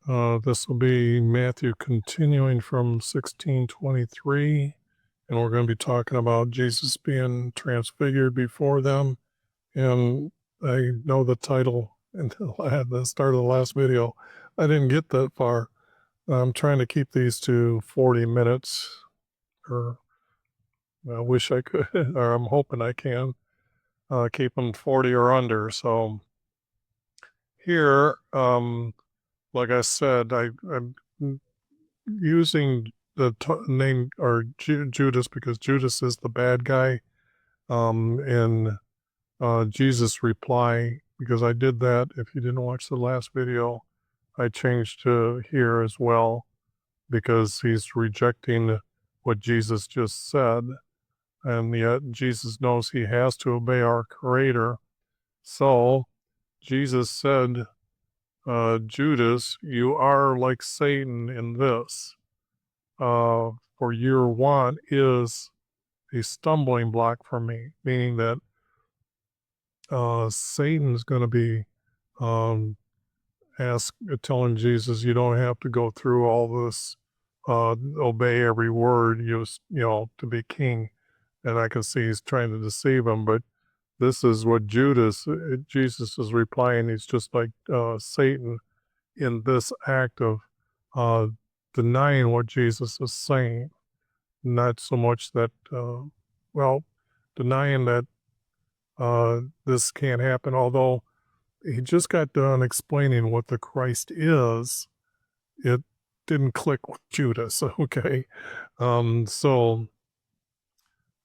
This will be Matthew continuing from 16:23, and we're going to be talking about Jesus being transfigured before them. And I know the title at the start of the last video. I didn't get that far. I'm trying to keep these to 40 minutes, or I wish I could, or I'm hoping I can keep them 40 or under. So here, like I said, I'm using the name or Judas because Judas is the bad guy. In Jesus' reply, because I did that. If you didn't watch the last video, I changed to here as well because he's rejecting what Jesus just said. And yet Jesus knows he has to obey our Creator. So Jesus said, Judas, you are like Satan in this. For your want is a stumbling block for me, meaning that Satan's going to be telling Jesus, you don't have to go through all this, obey every word, to be king. And I can see he's trying to deceive him, but this is what Jesus is replying. He's just like Satan in this act of denying what Jesus is saying. Not so much that, denying that this can't happen, although he just got done explaining what the Christ is. It didn't click with Judas, okay?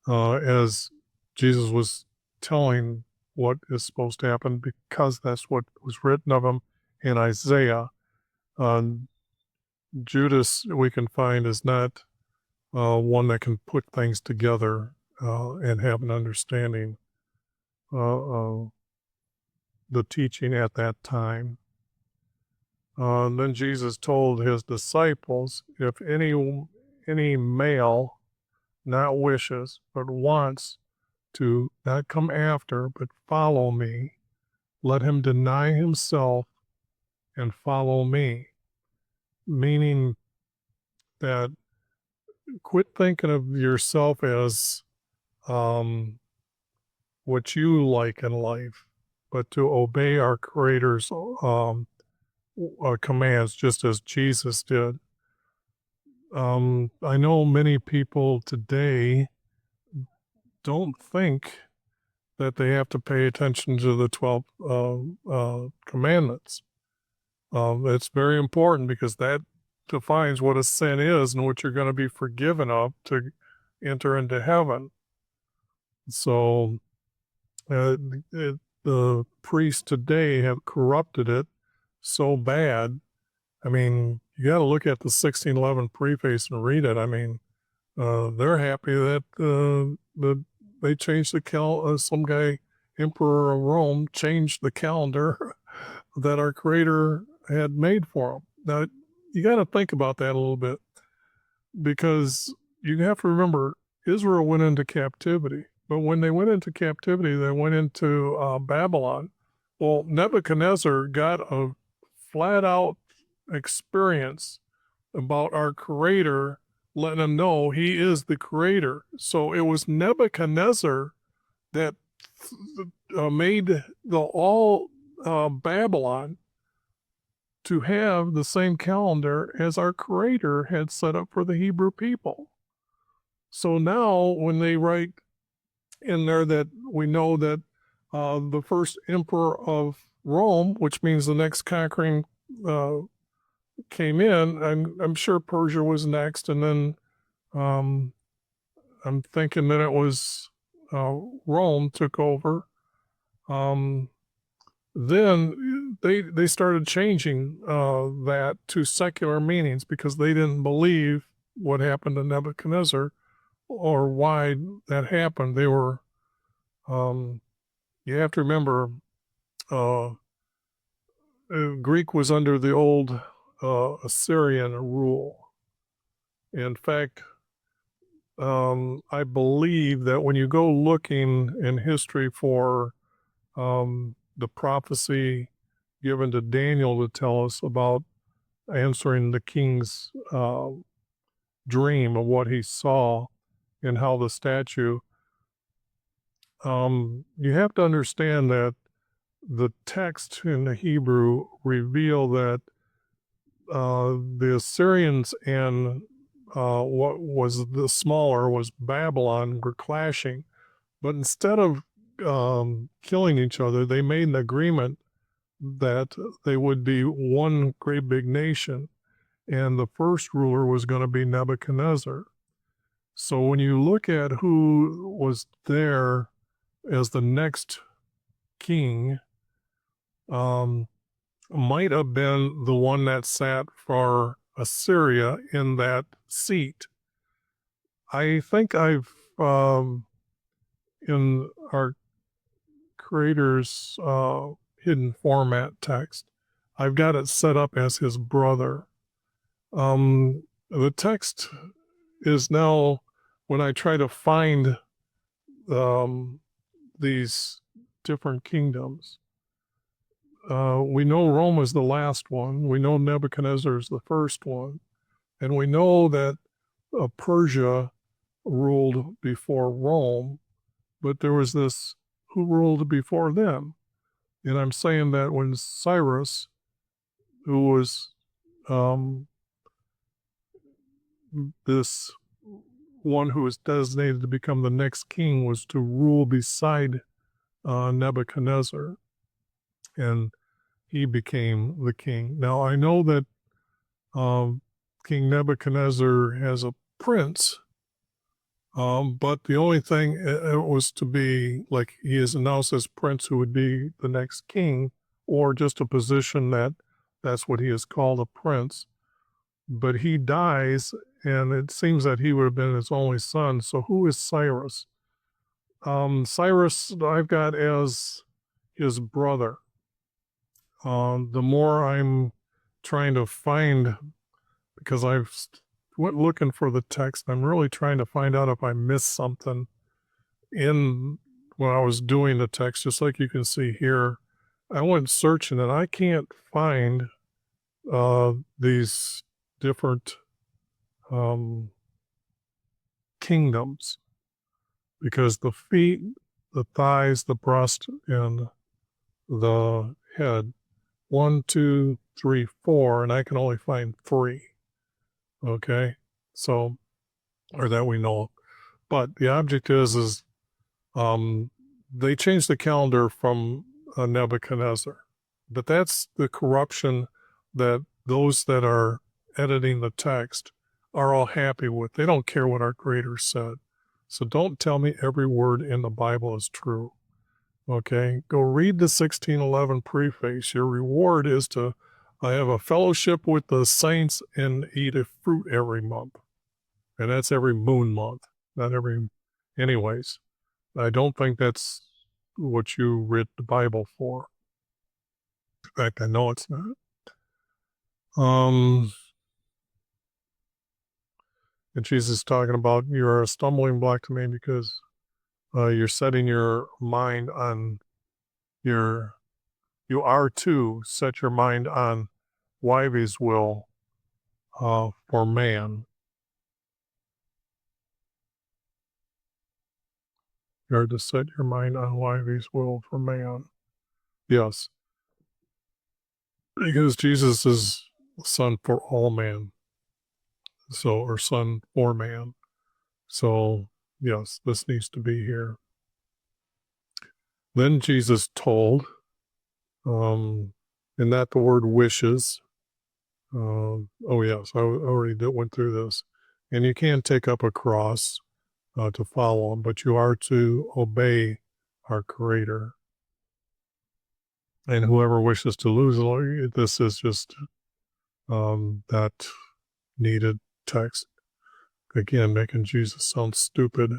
As Jesus was telling what is supposed to happen, because that's what was written of him in Isaiah, Judas, we can find, is not one that can put things together and have an understanding of the teaching at that time. Then Jesus told his disciples, if any male not wishes, but wants to not come after, but follow me, let him deny himself and follow me. Meaning that quit thinking of yourself as what you like in life, but to obey our Creator's commands, just as Jesus did. I know many people today don't think that they have to pay attention to the 12 commandments. It's very important because that defines what a sin is and what you're going to be forgiven of to enter into heaven. So the priests today have corrupted it so bad. I mean, you got to look at the 1611 preface and read it. I mean, they're happy that they changed the some guy, Emperor of Rome, changed the calendar that our Creator had made for them. Now, you got to think about that a little bit, because you have to remember Israel went into captivity. But when they went into captivity, they went into Babylon. Well, Nebuchadnezzar got a flat-out experience about our Creator, letting him know he is the Creator. So it was Nebuchadnezzar that made all Babylon to have the same calendar as our Creator had set up for the Hebrew people. So now when they write in there that we know that the first emperor of Rome, which means the next conquering came in, I'm sure Persia was next, and then I'm thinking that it was Rome took over. Then they started changing that to secular meanings because they didn't believe what happened to Nebuchadnezzar or why that happened. They were, you have to remember, Greek was under the old Assyrian rule. In fact, I believe that when you go looking in history for the prophecy given to Daniel to tell us about answering the king's dream of what he saw and how the statue. You have to understand that the text in the Hebrew reveal that the Assyrians and what was the smaller was Babylon were clashing, but instead of killing each other, they made an agreement that they would be one great big nation, and the first ruler was going to be Nebuchadnezzar. So when you look at who was there as the next king, might have been the one that sat for Assyria in that seat. I think I've, in our creator's hidden format text, I've got it set up as his brother. The text is now, when I try to find these different kingdoms, we know Rome is the last one. We know Nebuchadnezzar is the first one. And we know that Persia ruled before Rome, but there was this who ruled before them. And I'm saying that when Cyrus, who was this one who was designated to become the next king, was to rule beside Nebuchadnezzar, and he became the king. Now, I know that King Nebuchadnezzar has a prince, but the only thing, it was to be, like, he is announced as prince who would be the next king, or just a position that's what he is called, a prince. But he dies, and it seems that he would have been his only son. So who is Cyrus? Cyrus I've got as his brother. The more I'm trying to find, because I've went looking for the text, I'm really trying to find out if I missed something in when I was doing the text, just like you can see here. I went searching, and I can't find these different kingdoms, because the feet, the thighs, the breast, and the head, 1, 2, 3, 4, and I can only find 3. Okay, so, or that we know of. But the object is they changed the calendar from Nebuchadnezzar, but that's the corruption that those that are editing the text are all happy with. They don't care what our Creator said. So don't tell me every word in the Bible is true. Okay, go read the 1611 preface. Your reward is to have a fellowship with the saints and eat a fruit every month. And that's every moon month, not every, anyways. I don't think that's what you read the Bible for. In fact, I know it's not. And Jesus talking about you're a stumbling block to me because you're setting your mind on you are to set your mind on YHVH'S will for man. You are to set your mind on YHVH'S will for man. Yes. Because Jesus is son for all man. So, or son for man. So, yes, this needs to be here. Then Jesus told, and that the word wishes, oh yes, I already went through this. And you can take up a cross to follow him, but you are to obey our Creator. And whoever wishes to lose it, this is just that needed text. Again, making Jesus sound stupid.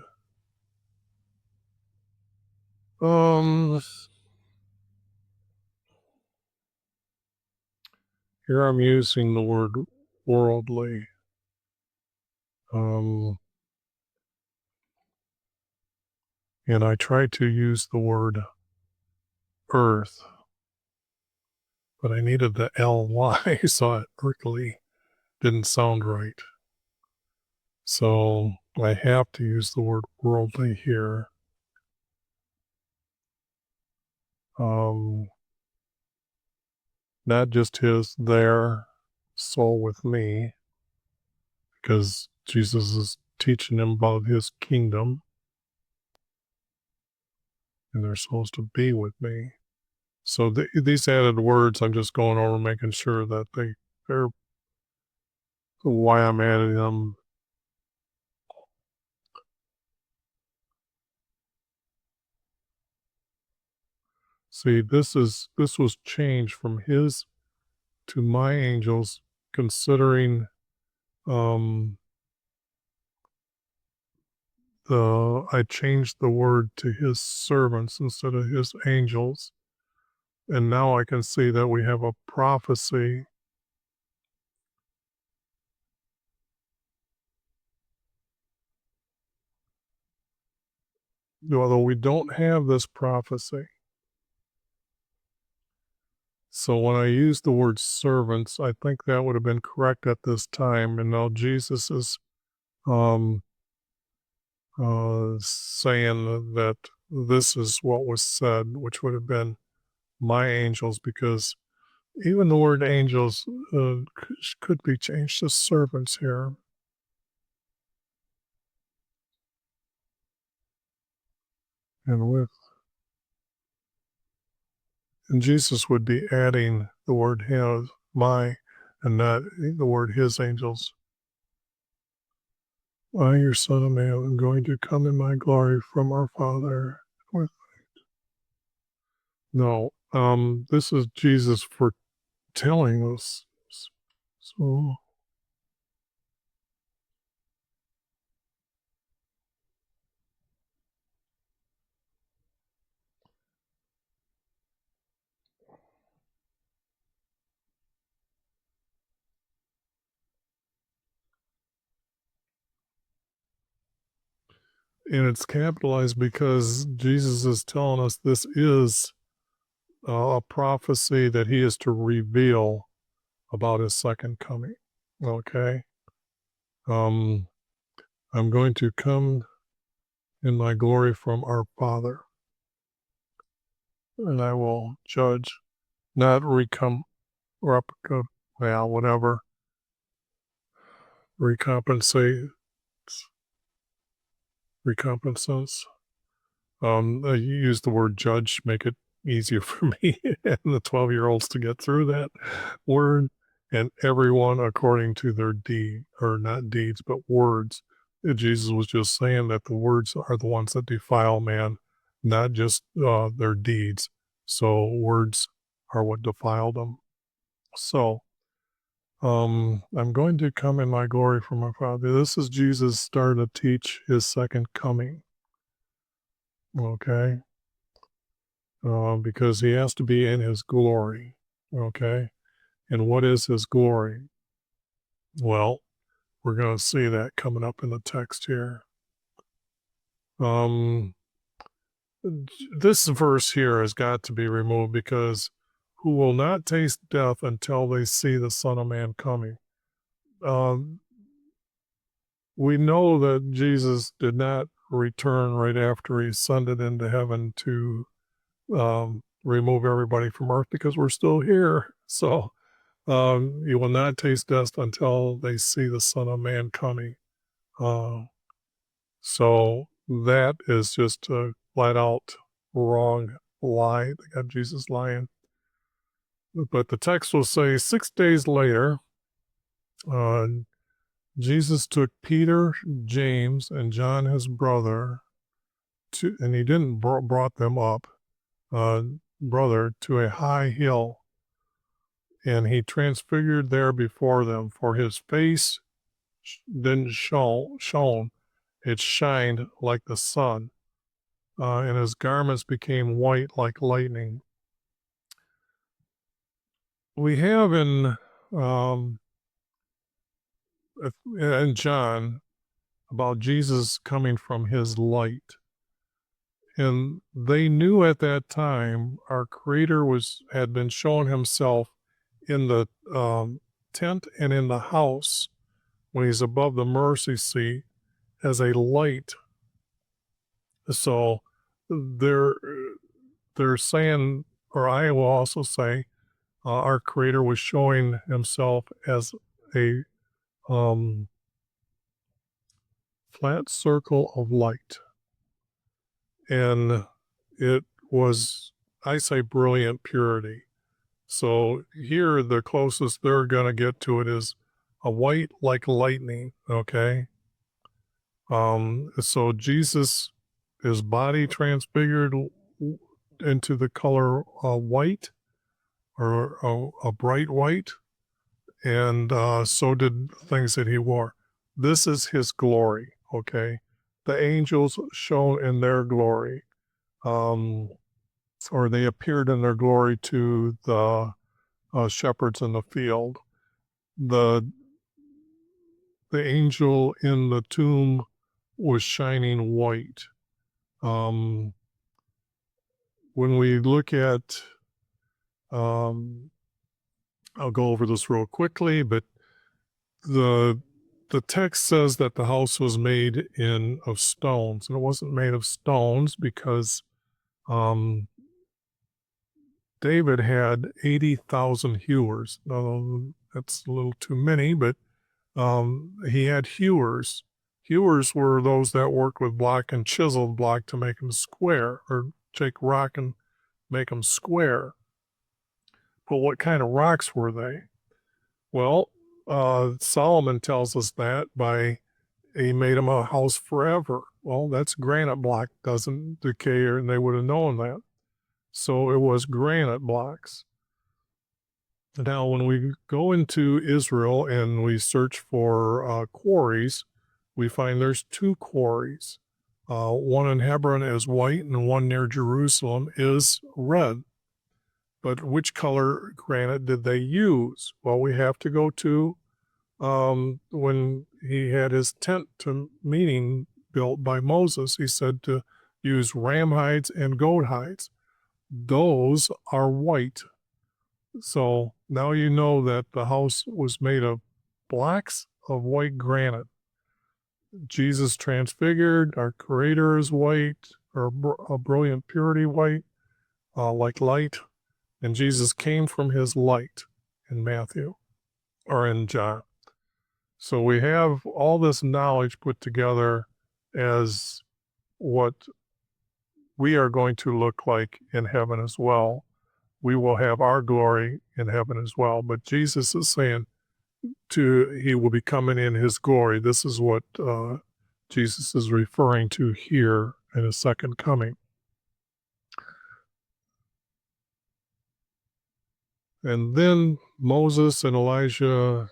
Here I'm using the word worldly. And I try to use the word earth. but I needed the ly, so it really didn't sound right. So I have to use the word worldly here. Not just their soul with me, because Jesus is teaching them about his kingdom, and they're supposed to be with me. So these added words, I'm just going over making sure that they're why I'm adding them. See, this was changed from his to my angels, considering I changed the word to his servants instead of his angels. And now I can see that we have a prophecy. Although we don't have this prophecy. So when I use the word servants, I think that would have been correct at this time. And now Jesus is saying that this is what was said, which would have been my angels, because even the word angels could be changed to servants here. And Jesus would be adding the word his, my, and not the word his angels. I, your Son of Man, am going to come in my glory from our Father. No, this is Jesus foretelling us. So, and it's capitalized because Jesus is telling us this is a prophecy that he is to reveal about his second coming. Okay. I'm going to come in my glory from our Father, and I will judge, not whatever, recompenses. I use the word judge, make it easier for me and the 12-year-olds to get through that word, and everyone according to their deed, or not deeds, but words. Jesus was just saying that the words are the ones that defile man, not just their deeds. So words are what defile them. So I'm going to come in my glory from my Father. This is Jesus starting to teach his second coming. Okay. Because he has to be in his glory. Okay. And what is his glory? Well, we're going to see that coming up in the text here. This verse here has got to be removed, because who will not taste death until they see the Son of Man coming. We know that Jesus did not return right after he ascended into heaven to remove everybody from earth, because we're still here. So you will not taste death until they see the Son of Man coming. So that is just a flat out wrong lie. They got Jesus lying. But the text will say 6 days later, Jesus took Peter, James, and John, his brother, and he didn't brought them up, brother, to a high hill, and he transfigured there before them. For his face didn't shone, it shined like the sun, and his garments became white like lightning. We have in John about Jesus coming from his light. And they knew at that time our Creator had been showing himself in the tent and in the house, when he's above the mercy seat, as a light. So they're saying, or I will also say, our Creator was showing himself as a flat circle of light. And it was, I say, brilliant purity. So here, the closest they're going to get to it is a white like lightning, okay? So Jesus, his body transfigured into the color white, or a bright white, and so did things that he wore. This is his glory, okay? The angels shone in their glory, or they appeared in their glory to the shepherds in the field. The angel in the tomb was shining white. When we look at, I'll go over this real quickly, but the text says that the house was made of stones, and it wasn't made of stones because David had 80,000 hewers. That's a little too many, but he had hewers. Hewers were those that worked with block and chiseled block to make them square, or take rock and make them square. But what kind of rocks were they? Well, Solomon tells us that he made them a house forever. Well, that's granite block, doesn't decay, and they would have known that. So it was granite blocks. Now, when we go into Israel and we search for quarries, we find there's two quarries. One in Hebron is white, and one near Jerusalem is red. But which color granite did they use? Well, we have to go to when he had his tent to meeting built by Moses. He said to use ram hides and goat hides. Those are white. So now you know that the house was made of blocks of white granite. Jesus transfigured, our Creator is white, or a brilliant purity white, like light. And Jesus came from his light in Matthew, or in John. So we have all this knowledge put together as what we are going to look like in heaven as well. We will have our glory in heaven as well. But Jesus is saying he will be coming in his glory. This is what Jesus is referring to here in his second coming. And then Moses and Elijah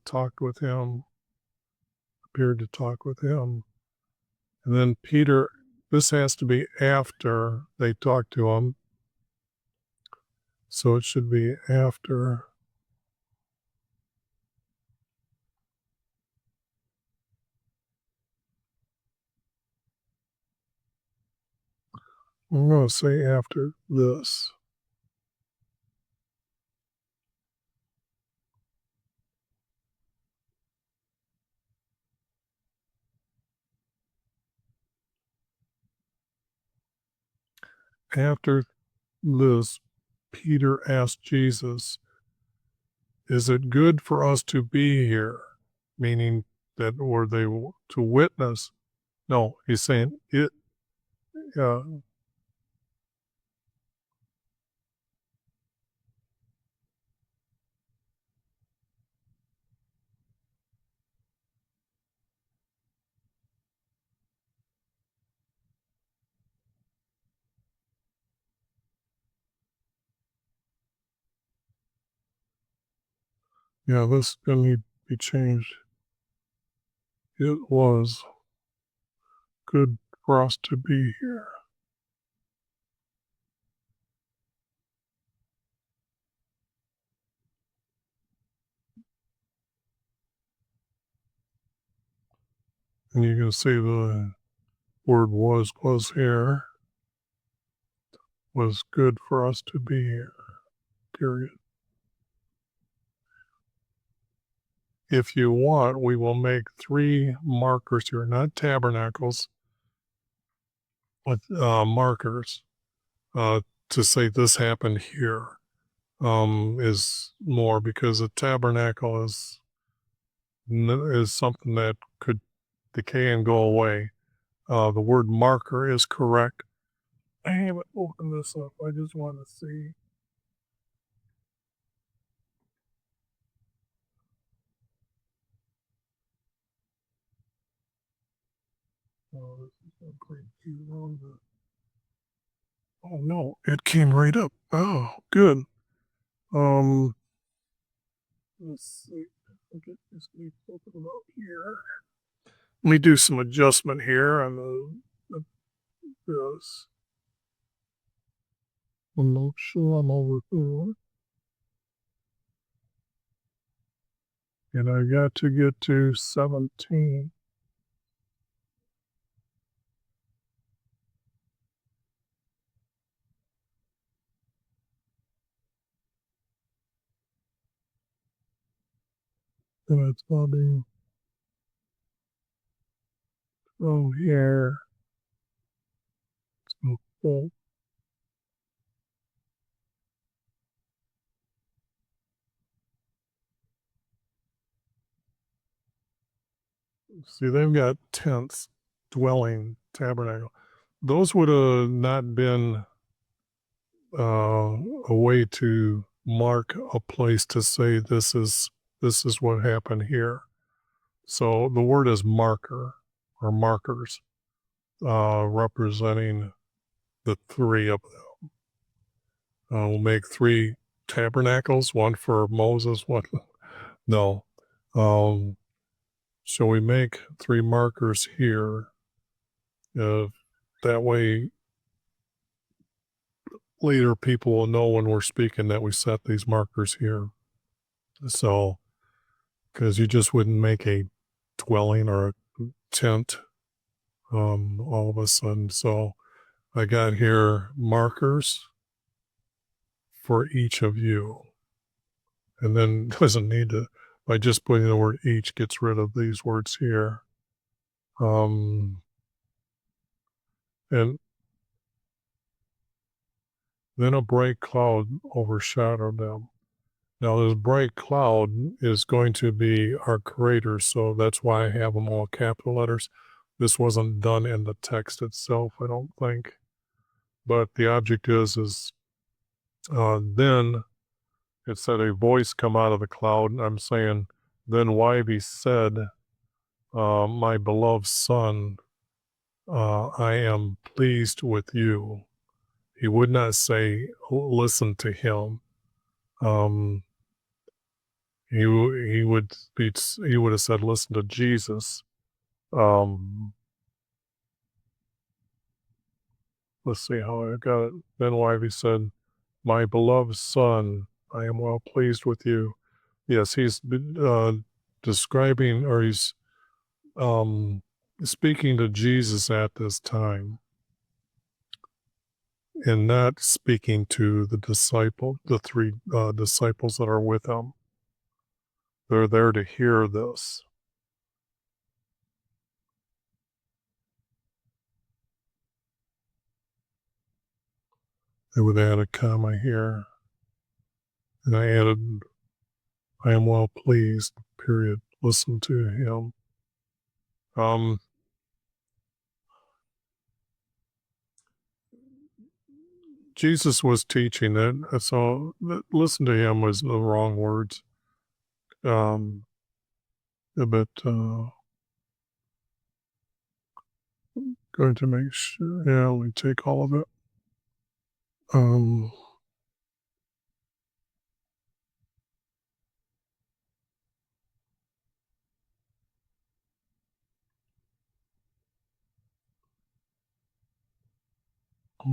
talked with him, appeared to talk with him. And then Peter, this has to be after they talked to him. So it should be after. I'm going to say after this. After this, Peter asked Jesus, "Is it good for us to be here?" Meaning that were they to witness? No, he's saying it. This can need to be changed. It was good for us to be here. And you can see the word was here. Was good for us to be here, period. if you want, we will make 3 markers here, not tabernacles, but markers to say this happened here is more because a tabernacle is something that could decay and go away. The word marker is correct. I haven't opened this up. I just want to see. Oh, this is going to create too long. Oh no, it came right up. Oh, good. Um, let's see. I'll get this leaf open up here. Let me do some adjustment here on the this. I'm not sure I'm over here. And I got to get to 17. And it's probably from here. Okay. See, they've got tents, dwelling, tabernacle. Those would have not been a way to mark a place to say this is what happened here. So the word is marker or markers, representing the 3 of them. We'll make 3 tabernacles, one for Moses, one no. So we make 3 markers here. That way later people will know when we're speaking that we set these markers here. So, because you just wouldn't make a dwelling or a tent all of a sudden. So I got here markers for each of you. And then doesn't need to, by just putting the word each gets rid of these words here. And then a bright cloud overshadowed them. Now, this bright cloud is going to be our creator, so that's why I have them all capital letters. This wasn't done in the text itself, I don't think. But the object is then it said a voice come out of the cloud. I'm saying, then YV said, my beloved son, I am pleased with you. He would not say, listen to him. He would have said, listen to Jesus. Let's see how I got it. Then YV said, my beloved son, I am well pleased with you. Yes, he's describing, or he's speaking to Jesus at this time and not speaking to the 3 disciples that are with him. They're there to hear this. I would add a comma here. And I added, I am well pleased, period. Listen to him. Jesus was teaching it, so listen to him was the wrong words. But going to make sure, yeah, let me take all of it.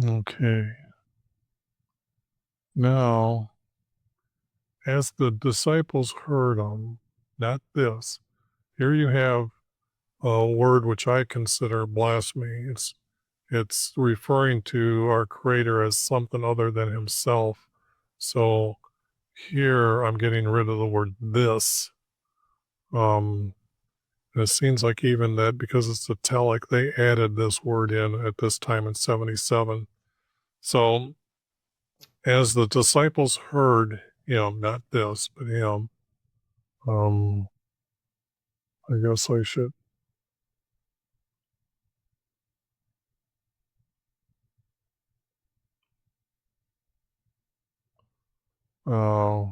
Okay. Now, as the disciples heard him, not this. Here you have a word which I consider blasphemy. It's referring to our Creator as something other than Himself. So here I'm getting rid of the word this. It seems like even that, because it's italic, they added this word in at this time in 77. So as the disciples heard him, not this, but him, um, I guess I should, uh,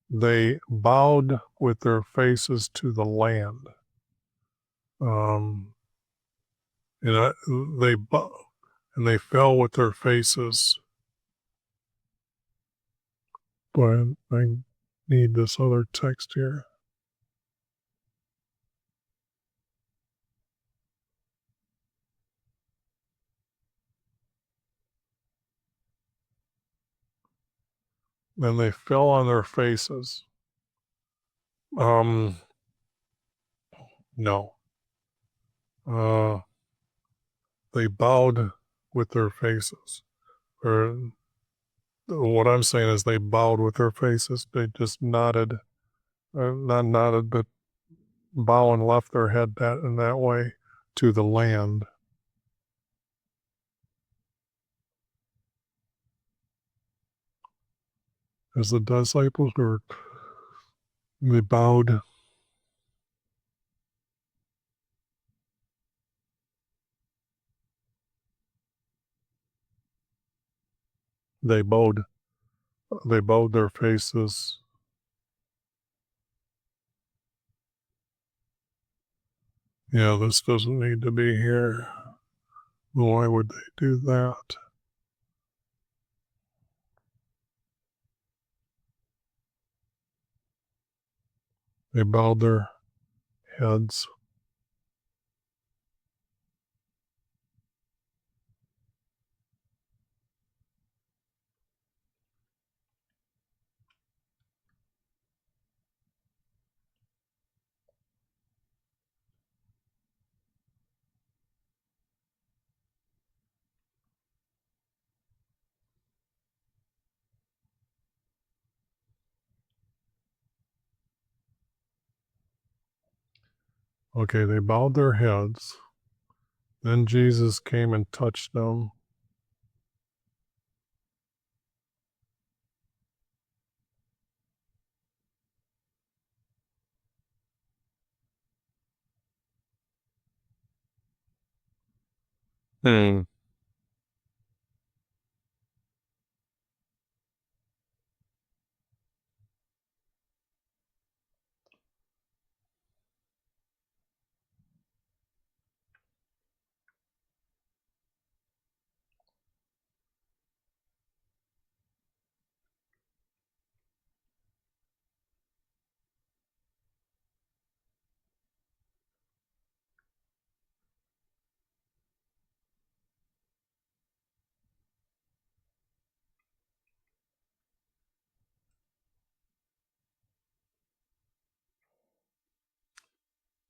they bowed with their faces to the land. Um, and they fell with their faces. But I need this other text here. Then they fell on their faces. No. They bowed with their faces. Or what I'm saying is they bowed with their faces. They just nodded, not nodded, but bow and left their head that in that way to the land. As the disciples were, they bowed. They bowed. They bowed their faces. Yeah, this doesn't need to be here. Why would they do that? They bowed their heads. Okay, they bowed their heads. Then Jesus came and touched them. Hmm.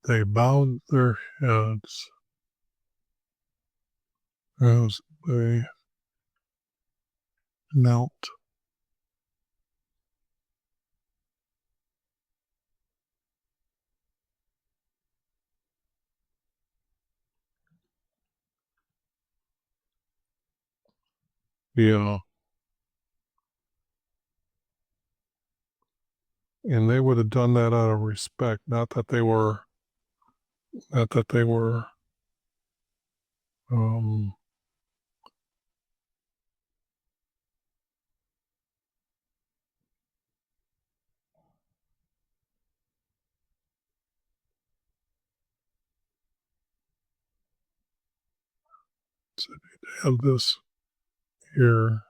They bowed their heads as they knelt. Yeah, and they would have done that out of respect, not that they were, um, have this here,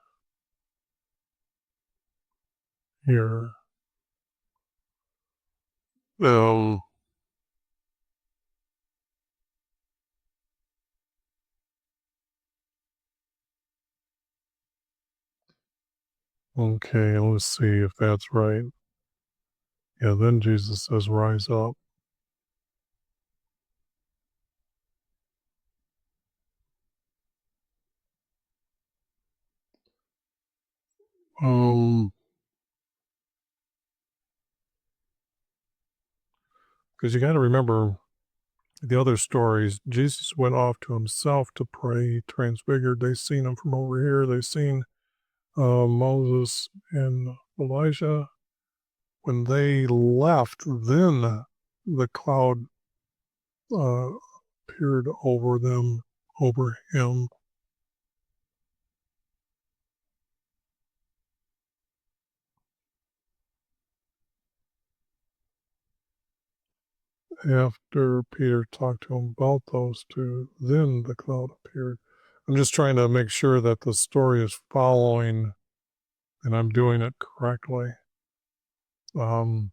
here. Um, okay, let's see if that's right. Yeah, then Jesus says, rise up. Um, Because you got to remember the other stories. Jesus went off to himself to pray, transfigured. They seen him from over here. They seen Moses and Elijah. When they left, then the cloud appeared over them, over him. After Peter talked to him about those two, then the cloud appeared. I'm just trying to make sure that the story is following and I'm doing it correctly. Um,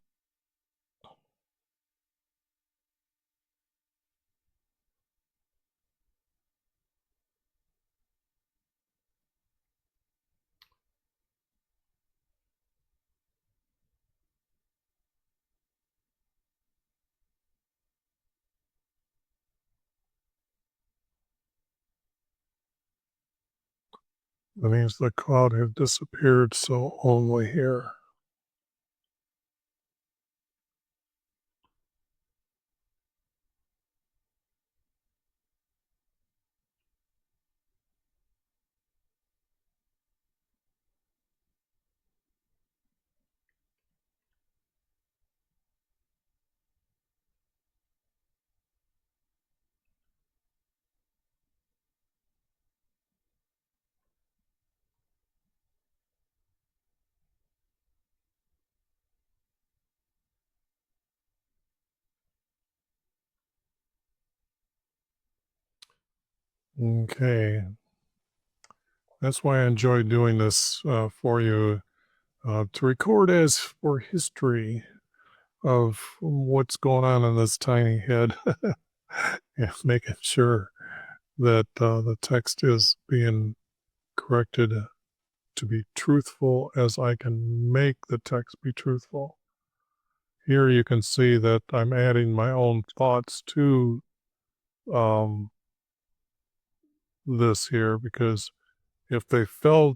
that means the cloud had disappeared, so only here. Okay. That's why I enjoy doing this for you, to record as for history of what's going on in this tiny head. Yeah, making sure that the text is being corrected to be truthful as I can make the text be truthful. Here you can see that I'm adding my own thoughts to um, this here, because if they fell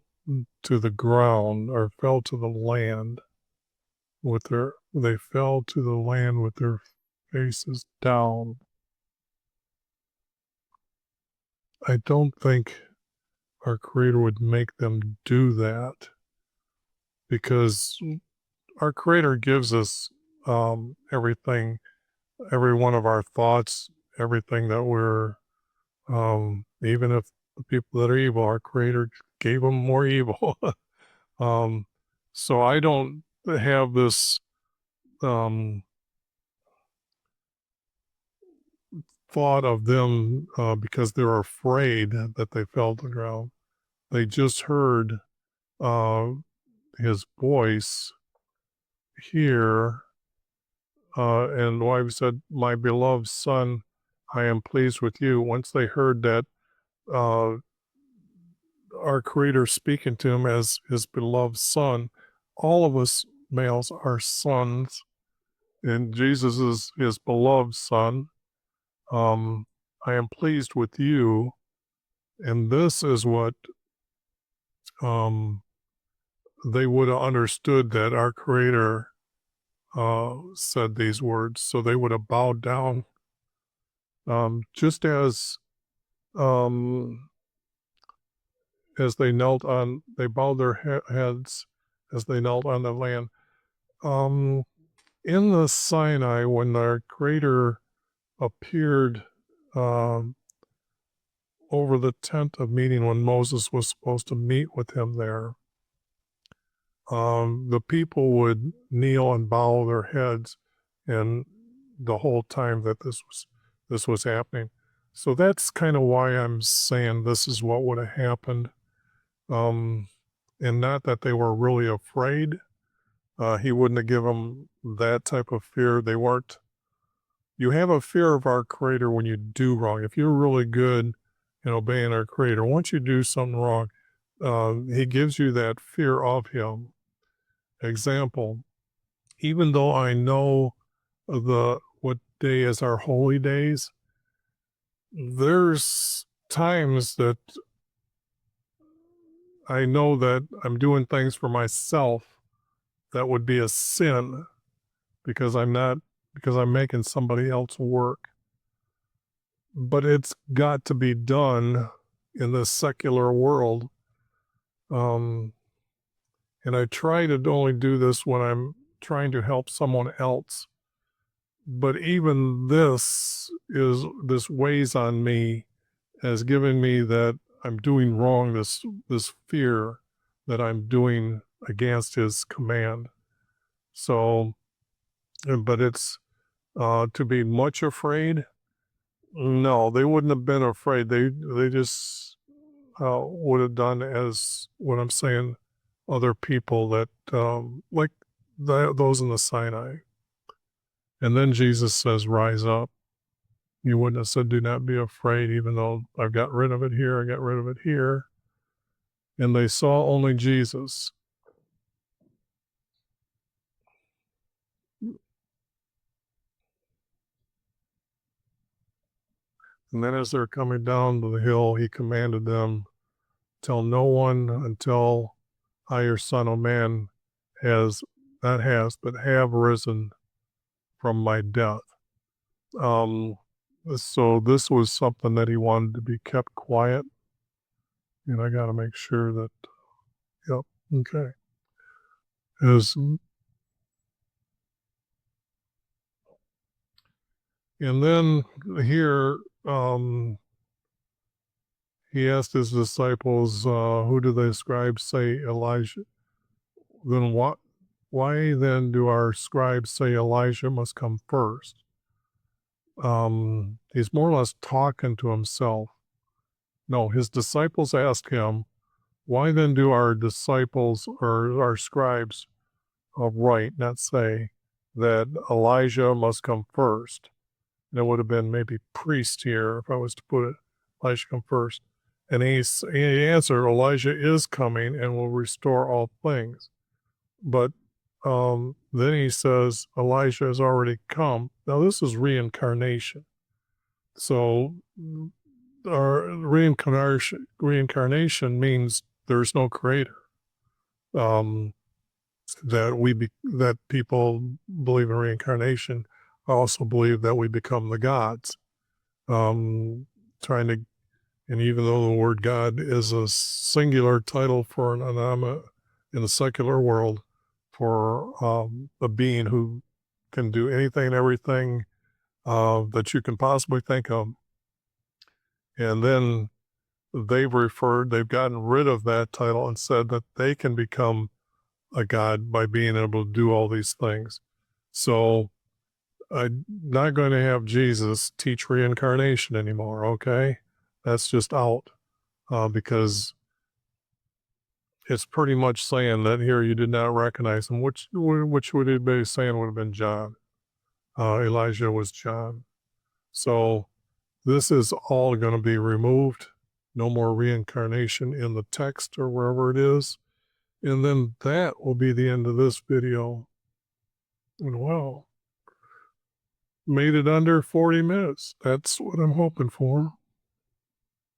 to the ground or fell to the land they fell to the land with their faces down, I don't think our Creator would make them do that, because our Creator gives us everything, every one of our thoughts, everything that we're, even if the people that are evil, our Creator gave them more evil. um, so I don't have this um, thought of them because they're afraid that they fell to the ground. They just heard uh, his voice here, and wife said, "My beloved son, I am pleased with you." Once they heard that uh, our Creator speaking to him as his beloved son, all of us males are sons, and Jesus is his beloved son. Um, I am pleased with you, and this is what they would have understood, that our Creator said these words, so they would have bowed down, just um, as they bowed their heads as they knelt on the land. Um, in the Sinai, when our Creator appeared um, over the tent of meeting, when Moses was supposed to meet with him there, the people would kneel and bow their heads, and the whole time that this was happening. So that's kind of why I'm saying this is what would have happened, and not that they were really afraid. He wouldn't have given them that type of fear. They weren't. You have a fear of our Creator when you do wrong. If you're really good in obeying our Creator, once you do something wrong, He gives you that fear of Him. Example, even though I know what day is our holy days, there's times that I know that I'm doing things for myself that would be a sin, because I'm not because I'm making somebody else work. But it's got to be done in this secular world. And I try to only do this when I'm trying to help someone else. But even this weighs on me as giving me that I'm doing wrong, this fear that I'm doing against his command. So, but it's to be much afraid. No, they wouldn't have been afraid. They just would have done as what I'm saying, other people that like those in the Sinai. And then Jesus says, "Rise up." You wouldn't have said, "Do not be afraid," even though I've got rid of it here, I got rid of it here. And they saw only Jesus. And then as they're coming down the hill, he commanded them, "Tell no one until I, your Son of Man, but have risen from my death." So this was something that he wanted to be kept quiet. And I got to make sure that, yep, okay. And then here, he asked his disciples, who do the scribes say Elijah? Then why then do our scribes say Elijah must come first? He's more or less talking to himself. No, his disciples asked him, why then do our disciples or our scribes write, not say, that Elijah must come first? And it would have been maybe priest here if I was to put it, Elijah come first. And he answered, Elijah is coming and will restore all things. But then he says, Elijah has already come. Now this is reincarnation. So our reincarnation means there's no creator. That people believe in reincarnation also believe that we become the gods. And even though the word God is a singular title for an anima in the secular world, for a being who can do anything and everything that you can possibly think of. And then they've gotten rid of that title and said that they can become a god by being able to do all these things. So I'm not going to have Jesus teach reincarnation anymore, okay? That's just out because it's pretty much saying that here you did not recognize him, which would it be saying would have been John. Elijah was John. So this is all going to be removed. No more reincarnation in the text or wherever it is. And then that will be the end of this video. And wow, made it under 40 minutes. That's what I'm hoping for.